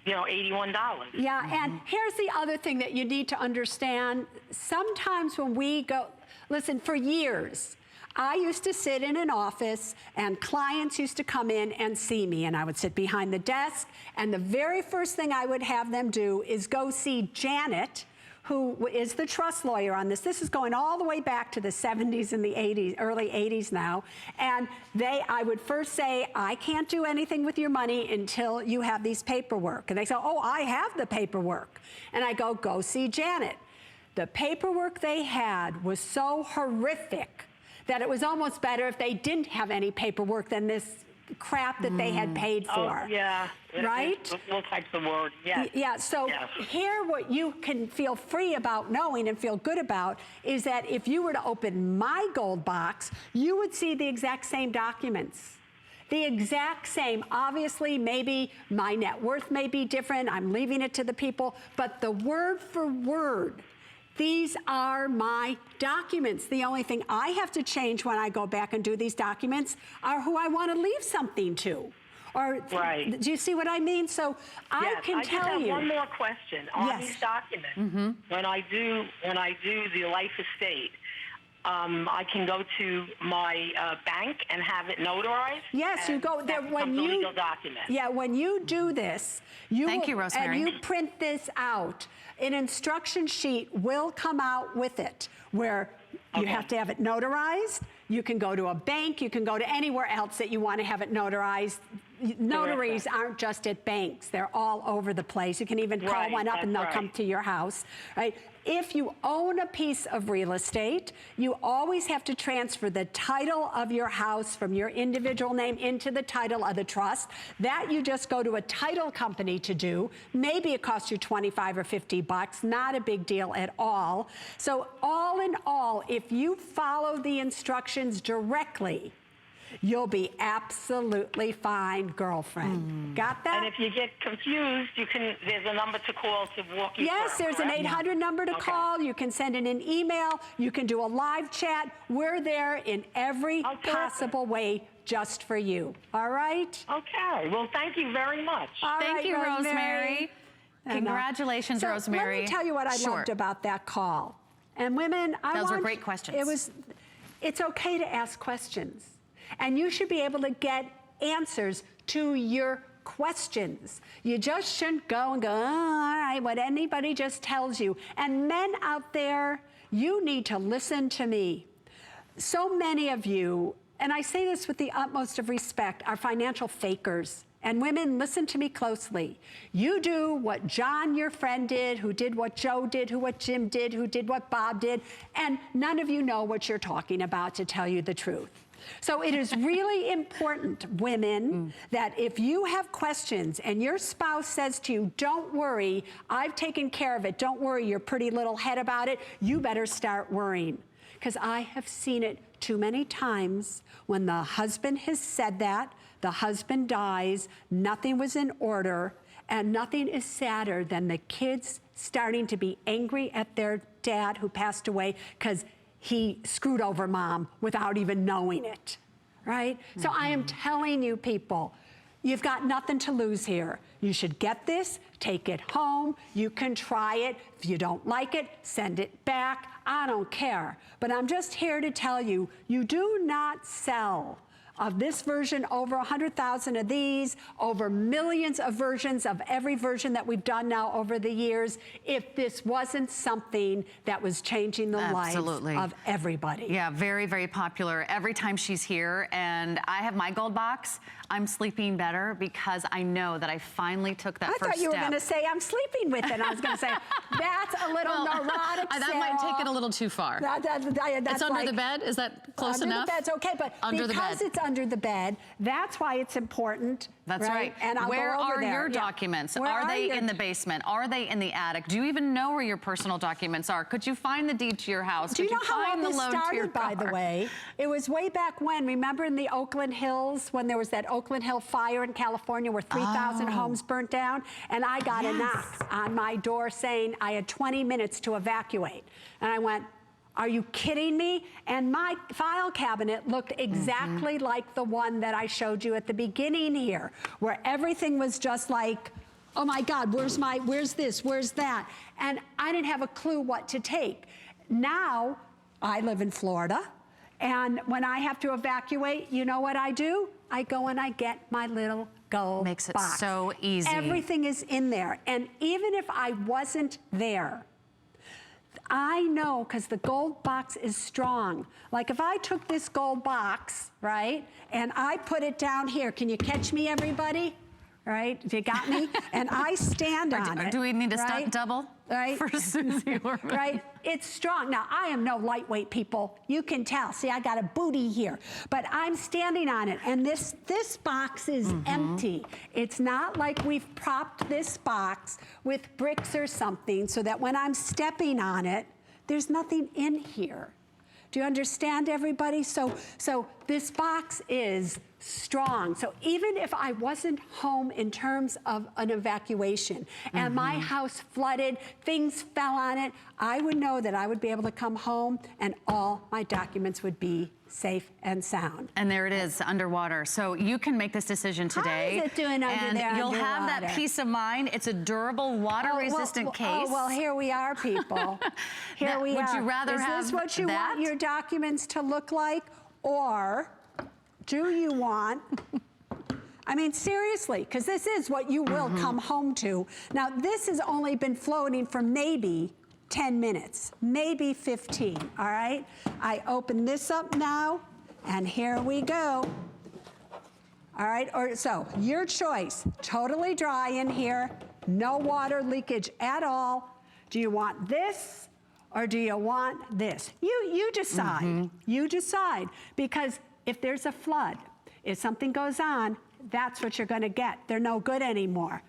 $81? Yeah, and here's the other thing that you need to understand. Sometimes when we go, listen, for years, I used to sit in an office and clients used to come in and see me, and I would sit behind the desk, and the very first thing I would have them do is go see Janet, who is the trust lawyer on this. This is going all the way back to the 70s and the 80s, early 80s now. And I would first say, I can't do anything with your money until you have these paperwork. And they say, oh, I have the paperwork. And I go see Janet. The paperwork they had was so horrific that it was almost better if they didn't have any paperwork than this crap that they had paid for. Oh, yeah. Right? All types of words, yes. Yeah, so here what you can feel free about knowing and feel good about is that if you were to open my gold box, you would see the exact same documents. The exact same. Obviously, maybe my net worth may be different. I'm leaving it to the people. But the word for word, these are my documents. The only thing I have to change when I go back and do these documents are who I want to leave something to. Or, right. Do you see what I mean? So I can tell you. I just have one more question on these documents. When I do the life estate, I can go to my bank and have it notarized. Yes, you go there when you legal document. Yeah, when you do this, Thank you, Rosemary. and you print this out. An instruction sheet will come out with it where you have to have it notarized. You can go to a bank. You can go to anywhere else that you want to have it notarized. Notaries aren't just at banks. They're all over the place. You can even call one up and they'll come to your house, right? If you own a piece of real estate, you always have to transfer the title of your house from your individual name into the title of the trust. That you just go to a title company to do. Maybe it costs you 25 or 50 bucks, not a big deal at all. So all in all, if you follow the instructions directly, You'll be absolutely fine, girlfriend. Got that? And if you get confused, there's a number to call to walk you Yes, through, there's an correct? 800 number to Okay. call. You can send in an email. You can do a live chat. We're there in every possible way just for you. All right? Okay. Well, thank you very much. All Thank right, you, Rosemary. And, Congratulations, so Rosemary. Let me tell you what I Sure. loved about that call. And women, Those were great questions. It's okay to ask questions. And you should be able to get answers to your questions. You just shouldn't go and go, oh, all right, what anybody just tells you. And men out there, you need to listen to me. So many of you, and I say this with the utmost of respect, are financial fakers. And women, listen to me closely. You do what John, your friend, did, who did what Joe did, what Jim did, who did what Bob did, and none of you know what you're talking about, to tell you the truth. So it is really important, women, that if you have questions and your spouse says to you, don't worry, I've taken care of it, don't worry your pretty little head about it, you better start worrying. Because I have seen it too many times when the husband has said that, the husband dies, nothing was in order, and nothing is sadder than the kids starting to be angry at their dad who passed away because he screwed over mom without even knowing it, right? So I am telling you people, you've got nothing to lose here. You should get this, take it home, you can try it. If you don't like it, send it back. I don't care. But I'm just here to tell you, you do not sell of this version, over 100,000 of these, over millions of versions of every version that we've done now over the years, if this wasn't something that was changing the lives of everybody. Yeah, very, very popular every time she's here. And I have my gold box. I'm sleeping better because I know that I finally took that first step. I thought you were going to say, I'm sleeping with it. I was going to say, that's a little neurotic, that might take it a little too far. That's it's under the bed? Is that close enough? Under the bed's okay, but because it's under the bed, that's why it's important. That's right. And I'll where go over are there. your documents? Where are they in the basement? Are they in the attic? Do you even know where your personal documents are? Could you find the deed to your house? Do you know how all this started, by the way? It was way back when. Remember in the Oakland Hills, when there was that Oakland Hill fire in California where 3,000 homes burnt down? And I got a knock on my door saying I had 20 minutes to evacuate. And I went, are you kidding me? And my file cabinet looked exactly like the one that I showed you at the beginning here, where everything was just like, oh my God, where's this, where's that? And I didn't have a clue what to take. Now, I live in Florida, and when I have to evacuate, you know what I do? I go and I get my little gold box. Makes it so easy. Everything is in there. And even if I wasn't there, I know, because the gold box is strong. Like if I took this gold box, right, and I put it down here, can you catch me, everybody? Right, you got me? And I stand on it. Do we need to stunt double? Right? For Suze Orman. Right? It's strong. Now, I am no lightweight, people. You can tell. See, I got a booty here. But I'm standing on it, and this box is empty. It's not like we've propped this box with bricks or something so that when I'm stepping on it, there's nothing in here. Do you understand, everybody? So this box is strong. So even if I wasn't home in terms of an evacuation and my house flooded, things fell on it, I would know that I would be able to come home and all my documents would be safe and sound. And there it is, underwater. So you can make this decision today. How is it doing under there? And you'll have that peace of mind. It's a durable, water-resistant case. Oh, well, here we are, people. Here we are. Would you rather have Is this what you want your documents to look like? Or do you want, I mean, seriously, because this is what you will come home to. Now, this has only been floating for maybe 10 minutes, maybe 15, all right? I open this up now, and here we go. All right, so your choice, totally dry in here, no water leakage at all. Do you want this, or do you want this? You decide, you decide, because if there's a flood, if something goes on, that's what you're gonna get. They're no good anymore.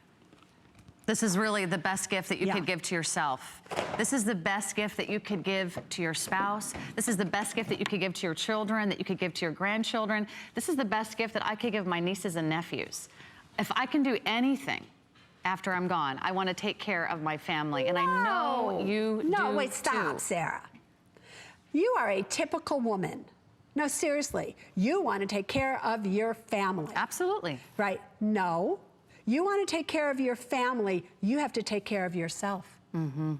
This is really the best gift that you could give to yourself. This is the best gift that you could give to your spouse. This is the best gift that you could give to your children, that you could give to your grandchildren. This is the best gift that I could give my nieces and nephews. If I can do anything after I'm gone, I want to take care of my family. And I know you do No, wait, stop, too. Sarah. You are a typical woman. No, seriously. You want to take care of your family. Absolutely. Right? No. You want to take care of your family, you have to take care of yourself. Mm-hmm.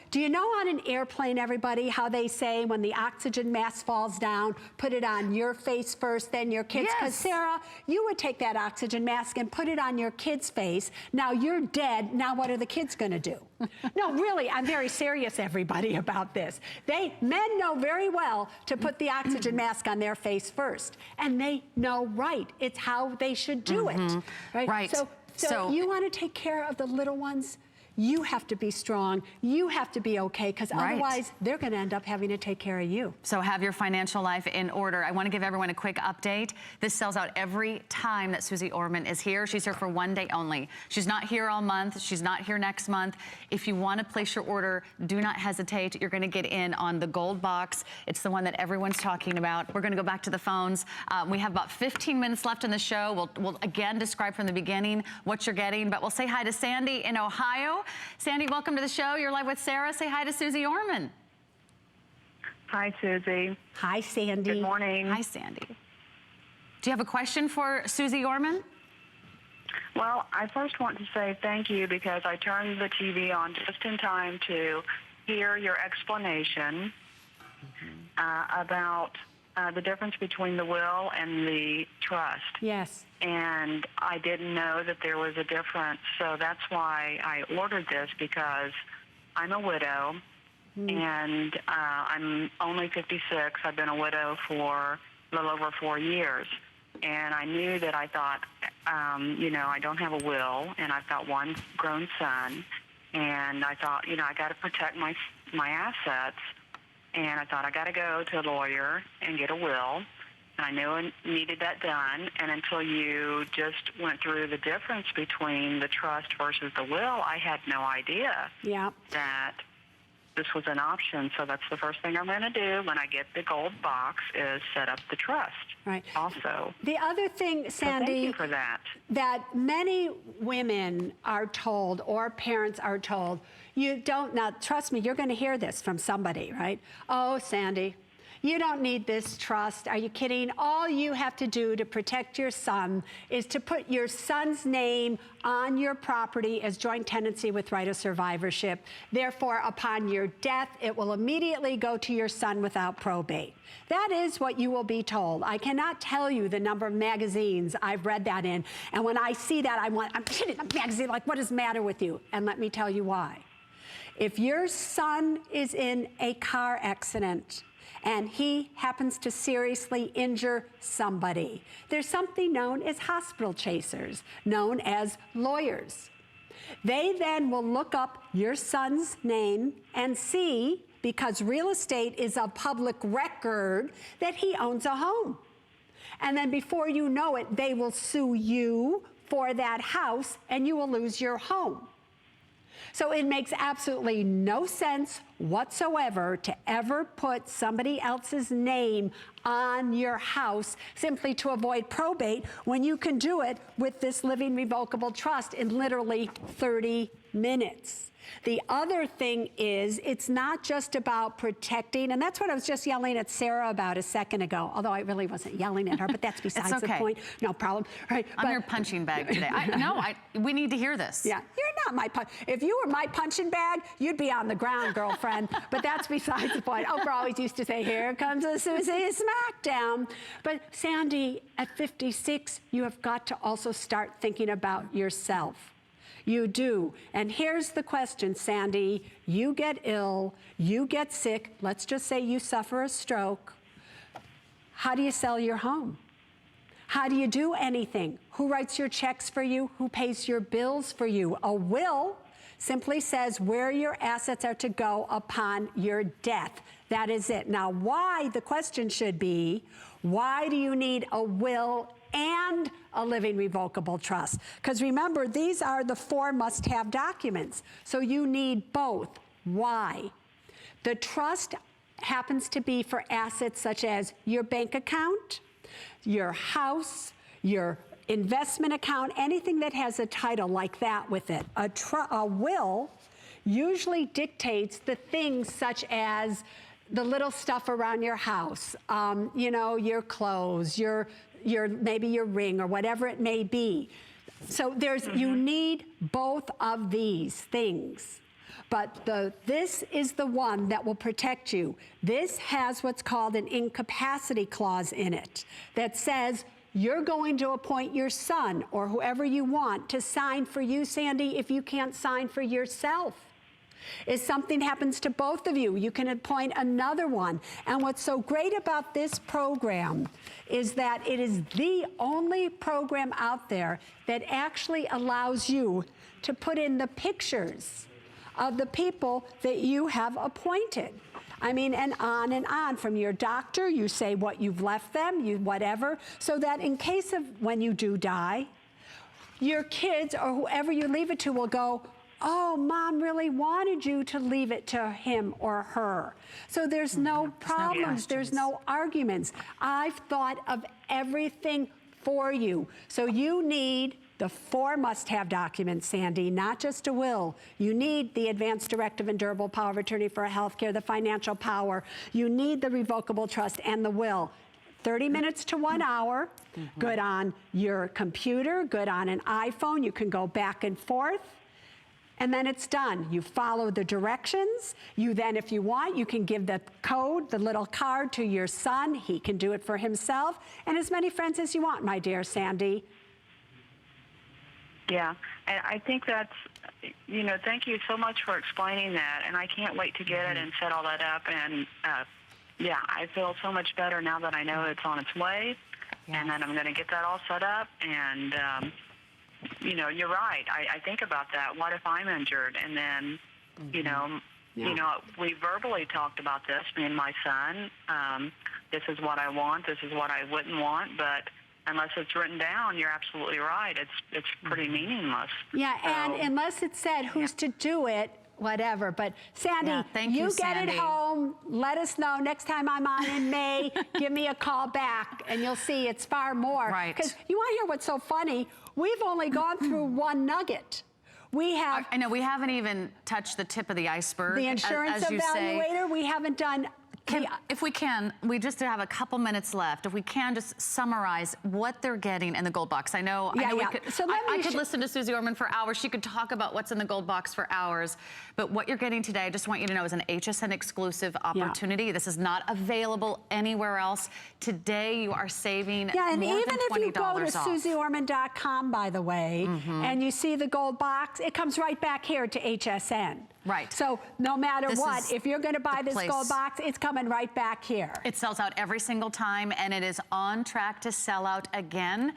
Do you know on an airplane, everybody, how they say when the oxygen mask falls down, put it on your face first, then your kids? Because Sarah, you would take that oxygen mask and put it on your kid's face. Now you're dead. Now what are the kids going to do? No, really, I'm very serious, everybody, about this. Men know very well to put the oxygen mask on their face first. And they know right. It's how they should do it. Right? So you want to take care of the little ones? You have to be strong. You have to be okay, because otherwise they're going to end up having to take care of you. So have your financial life in order. I want to give everyone a quick update. This sells out every time that Suze Orman is here. She's here for one day only. She's not here all month. She's not here next month. If you want to place your order, do not hesitate. You're going to get in on the gold box. It's the one that everyone's talking about. We're going to go back to the phones. We have about 15 minutes left in the show. We'll again describe from the beginning what you're getting, but we'll say hi to Sandy in Ohio. Sandy, welcome to the show. You're live with Sarah. Say hi to Suze Orman. Hi, Susie. Hi, Sandy. Good morning. Hi, Sandy. Do you have a question for Suze Orman? Well, I first want to say thank you because I turned the TV on just in time to hear your explanation about the difference between the will and the trust. Yes. And I didn't know that there was a difference, so that's why I ordered this, because I'm a widow, and I'm only 56. I've been a widow for a little over 4 years, and I knew that I thought, I don't have a will, and I've got one grown son, and I thought, I got to protect my assets, and I thought I got to go to a lawyer and get a will. And I knew I needed that done, and until you just went through the difference between the trust versus the will, I had no idea that this was an option. So that's the first thing I'm going to do when I get the gold box is set up the trust. Right. Also. The other thing, Sandy, so thank you for that many women are told, or parents are told, you don't, now trust me, you're going to hear this from somebody, right? Oh, Sandy, you don't need this trust. Are you kidding? All you have to do to protect your son is to put your son's name on your property as joint tenancy with right of survivorship. Therefore, upon your death, it will immediately go to your son without probate. That is what you will be told. I cannot tell you the number of magazines I've read that in. And when I see that, I'm hitting a magazine like, what is the matter with you? And let me tell you why. If your son is in a car accident, and he happens to seriously injure somebody, there's something known as hospital chasers, known as lawyers. They then will look up your son's name and see, because real estate is a public record, that he owns a home. And then before you know it, they will sue you for that house, and you will lose your home. So it makes absolutely no sense whatsoever to ever put somebody else's name on your house simply to avoid probate, when you can do it with this living revocable trust in literally 30 minutes. The other thing is, it's not just about protecting, and that's what I was just yelling at Sarah about a second ago, although I really wasn't yelling at her, but that's besides the point. No problem. Right? I'm your punching bag today. We need to hear this. Yeah, you're not my punch. If you were my punching bag, you'd be on the ground, girlfriend. But that's besides the point. Oprah always used to say, here comes a Suze smackdown. But Sandy, at 56, you have got to also start thinking about yourself. You do. And here's the question, Sandy. You get ill, you get sick, let's just say you suffer a stroke. How do you sell your home? How do you do anything? Who writes your checks for you? Who pays your bills for you? A will simply says where your assets are to go upon your death. That is it. Now, why, the question should be, why do you need a will and a living revocable trust. Because remember, these are the 4 must-have documents. So you need both. Why? The trust happens to be for assets such as your bank account, your house, your investment account, anything that has a title like that with it. A will usually dictates the things such as the little stuff around your house, you know, your clothes, maybe your ring or whatever it may be. So you need both of these things. But this is the one that will protect you. This has what's called an incapacity clause in it that says you're going to appoint your son or whoever you want to sign for you, Sandy, if you can't sign for yourself. If something happens to both of you, you can appoint another one. And what's so great about this program is that it is the only program out there that actually allows you to put in the pictures of the people that you have appointed. I mean, and on, from your doctor, you say what you've left them, whatever, so that in case of when you do die, your kids or whoever you leave it to will go, oh, Mom really wanted you to leave it to him or her. So there's no problems, there's no arguments. I've thought of everything for you. So you need the 4 must-have documents, Sandy, not just a will. You need the advanced directive and durable power of attorney for health care, the financial power. You need the revocable trust and the will. 30 minutes to 1 hour, good on your computer, good on an iPhone. You can go back and forth. And then it's done. You follow the directions. You then, if you want, you can give the code, the little card to your son. He can do it for himself. And as many friends as you want, my dear Sandy. Yeah, and I think that's, you know, thank you so much for explaining that. And I can't wait to get it and set all that up. And, yeah, I feel so much better now that I know it's on its way. Yes. And then I'm going to get that all set up. And, you know, you're right. I think about that. What if I'm injured? And then, you know, we verbally talked about this, me and my son. This is what I want. This is what I wouldn't want. But unless it's written down, you're absolutely right. It's pretty meaningless. Yeah, so, and unless it said who's to do it, whatever. But Sandy, you get it home. Let us know next time I'm on in May. Give me a call back, and you'll see it's far more. Right. Because you want to hear what's so funny? We've only gone through one nugget. We have. I know we haven't even touched the tip of the iceberg. The insurance as you evaluator. Say. We haven't done. If we can, we just have a couple minutes left. If we can just summarize what they're getting in the gold box. I know we could, so I could listen to Suze Orman for hours. She could talk about what's in the gold box for hours. But what you're getting today, I just want you to know, is an HSN exclusive opportunity. Yeah. This is not available anywhere else. Today, you are saving and more even than $20 if you go to off. SuzeOrman.com, by the way, and you see the gold box, it comes right back here to HSN. Right. So no matter what, if you're going to buy this gold box, it's coming right back here. It sells out every single time, and it is on track to sell out again.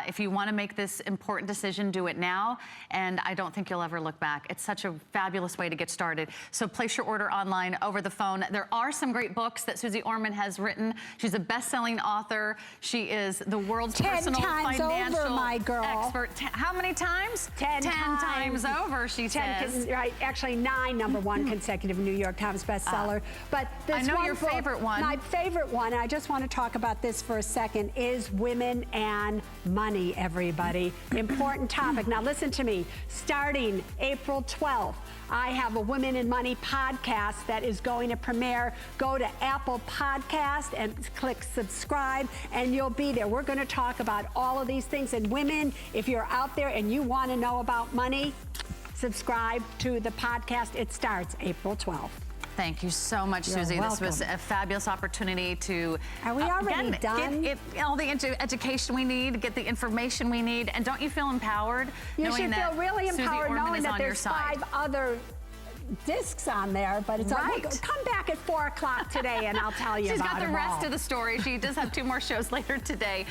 If you want to make this important decision, do it now, and I don't think you'll ever look back. It's such a fabulous way to get started. So place your order online, over the phone. There are some great books that Suze Orman has written. She's a best-selling author. She is the world's personal financial over, my girl. expert. How many times? 10 times over, she says. Right, actually 9 #1 consecutive New York Times bestseller. But this I know one your book, favorite one. My favorite one, I just want to talk about this for a second, is Women and Money, everybody. Important topic. Now listen to me. Starting April 12th, I have a Women and Money podcast that is going to premiere. Go to Apple Podcast and click subscribe, and you'll be there. We're going to talk about all of these things. And women, if you're out there and you want to know about money, subscribe to the podcast. It starts April 12th. Thank you so much, Suze. This was a fabulous opportunity to Are we already done? Get all the education we need, get the information we need, and don't you feel empowered? You should feel really empowered knowing that there's 5 other discs on there, but it's right. Come back at 4 o'clock today and I'll tell you She's about got the it rest all. of the story. She does have 2 more shows later today.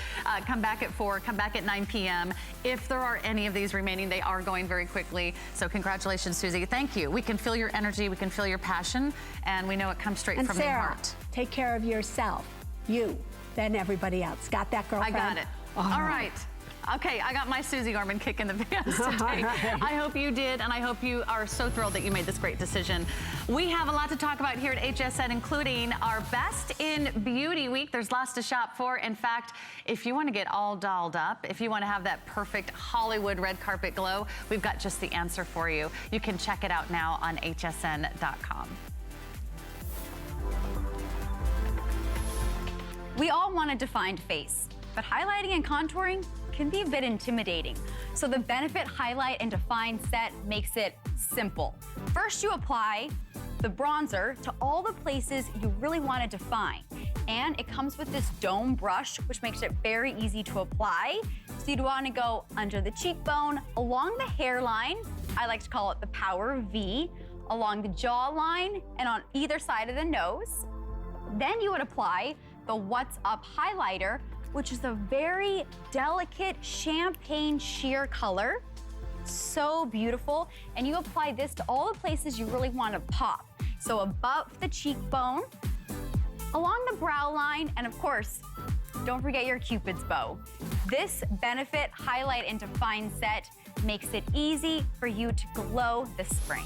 Come back at 4, come back at 9 p.m. If there are any of these remaining, they are going very quickly. So congratulations, Suze. Thank you. We can feel your energy, we can feel your passion, and we know it comes straight from Sarah, your heart. Take care of yourself, you, then everybody else. Got that, girlfriend? I got it. All right. Okay, I got my Suze Orman kick in the pants today. I hope you did, and I hope you are so thrilled that you made this great decision. We have a lot to talk about here at HSN, including our Best in Beauty Week. There's lots to shop for. In fact, if you want to get all dolled up, if you want to have that perfect Hollywood red carpet glow, we've got just the answer for you. You can check it out now on hsn.com. We all want a defined face, but highlighting and contouring can be a bit intimidating. So the Benefit Highlight and Define set makes it simple. First, you apply the bronzer to all the places you really want to define. And it comes with this dome brush, which makes it very easy to apply. So you'd want to go under the cheekbone, along the hairline, I like to call it the power V, along the jawline, and on either side of the nose. Then you would apply the What's Up highlighter, which is a very delicate champagne sheer color. So beautiful. And you apply this to all the places you really want to pop. So above the cheekbone, along the brow line, and of course, don't forget your Cupid's bow. This Benefit Highlight and Define set makes it easy for you to glow this spring.